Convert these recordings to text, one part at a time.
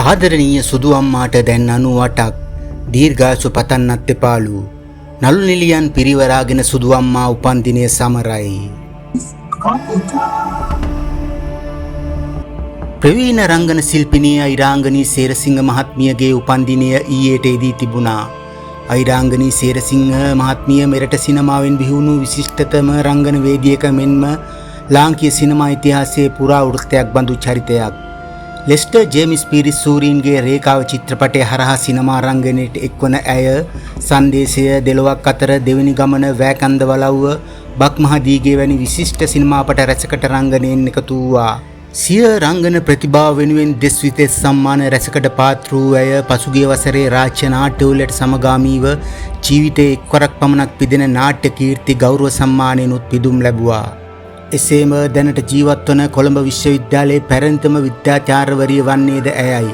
ආදරණීය සුදු අම්මාට දැන් 98ක් දීර්ඝායුෂ පතන්නත් එපාලු. නළු නිලියන් පිරිවරාගෙන සුදු අම්මා උපන්දිනය සමරයි. ප්‍රවීණ රංගන ශිල්පිනිය අයිරාංගනී සේරසිංහ මහත්මියගේ උපන්දිනය ඊයේට එදී තිබුණා. අයිරාංගනී සේරසිංහ මහත්මිය මෙරට සිනමාවෙන් බිහිවුණු විශිෂ්ටතම රංගන වේදිකයක මෙන්ම ලාංකීය සිනමා ඉතිහාසයේ පුරා වෘත්තයක් බඳු චරිතයක්. ලෙස්ටර් ජේම්ස් පීරිස් සූරීන්ගේ රේඛාව චිත්‍රපටය හරහා සිනමා රංගනයට එක්වන ඇය සංදේශය දෙලොවක් අතර දෙවැනි ගමන වෑකන්ද වලව්ව බක්මහදීගේ වැනි විශිෂ්ට සිනමාපට රැසකට රංගනයෙන් එකතු වූවා. සිය රංගන ප්‍රතිභාව වෙනුවෙන් දෙස් විදෙස් සම්මාන රැසකට පාත්‍ර වූ ඇය පසුගිය වසරේ රාජ්‍ය නාට්‍යවලට සමගාමීව ජීවිතයේ එක්වරක් පමණක් පිදෙන නාට්‍ය කීර්ති ගෞරව සම්මානයනුත් පිදුම් ලැබුවා. එසේම දැනට ජීවත්වන කොළඹ විශ්වවිද්‍යාලයේ පැරණිතම විද්‍යාචාර්යවරිය වන්නේද ඇයයි.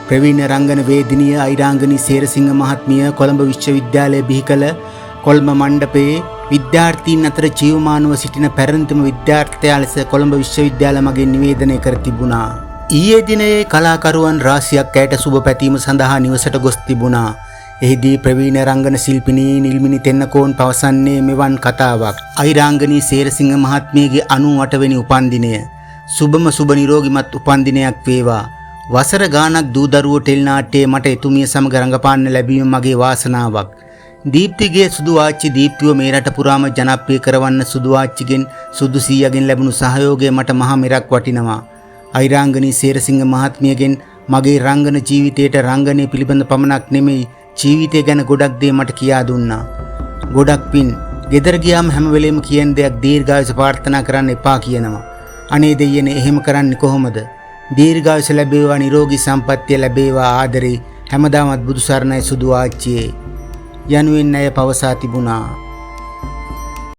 ප්‍රවීණ රංගන වේදිනිය අයිරාංගනී සේරසිංහ මහත්මිය කොළඹ විශ්වවිද්‍යාලයේ බිහි කළ කොළඹ මණ්ඩපයේ විද්‍යාර්ථීන් අතර ජීවමානව සිටින පැරණිතම විද්‍යාර්ථයා ලෙස කොළඹ විශ්වවිද්‍යාල මගින් නිවේදනය කර තිබුණා. ඊයේ දිනයේ කලාකරුවන් රාශියක් ඇයට සුබ පැතීම සඳහා නිවසට ගොස් තිබුණා. එහිදී ප්‍රවීණ රංගන ශිල්පිනී නිල්මිනි තෙන්නකෝන් පවසන්නේ මෙවන් කතාවක්. අයිරාංගනී සේරසිංහ මහත්මියගේ 98 වෙනි උපන්දිනය සුබම සුබ නිරෝගිමත් උපන්දිනයක් වේවා. වසර ගානක් දූ දරුවෝ ටෙලි නාට්‍යයේ මට එතුමිය සමග රඟපාන්න ලැබීම මගේ වාසනාවක්. දීප්තිගේ සුදු ආච්චි දීප්තිව මේ රට පුරාම ජනප්‍රිය කරවන්න සුදු ආච්චිගෙන් සුදු සීයාගෙන් ලැබුණු සහයෝගය මට මහා මෙරක් වටිනවා. අයිරාංගනී සේරසිංහ මහත්මියගෙන් මගේ රංගන ජීවිතයට රංගනය පිළිබඳ පමණක් නෙමෙයි ජීවිතය ගැන ගොඩක් දේ මට කියා දුන්නා. ගොඩක් පින්. ගෙදර ගියාම හැම වෙලෙම කියන දෙයක් දීර්ඝායුෂ ප්‍රාර්ථනා කරන්න එපා කියනවා. අනේ දෙයියනේ එහෙම කරන්නේ කොහොමද? දීර්ඝායුෂ ලැබේවා, නිරෝගී සම්පන්නිය ලැබේවා, ආදරේ හැමදාමත් බුදු සරණයි සුදු ආච්චියේ යනුවෙන් ඇය පවසා තිබුණා.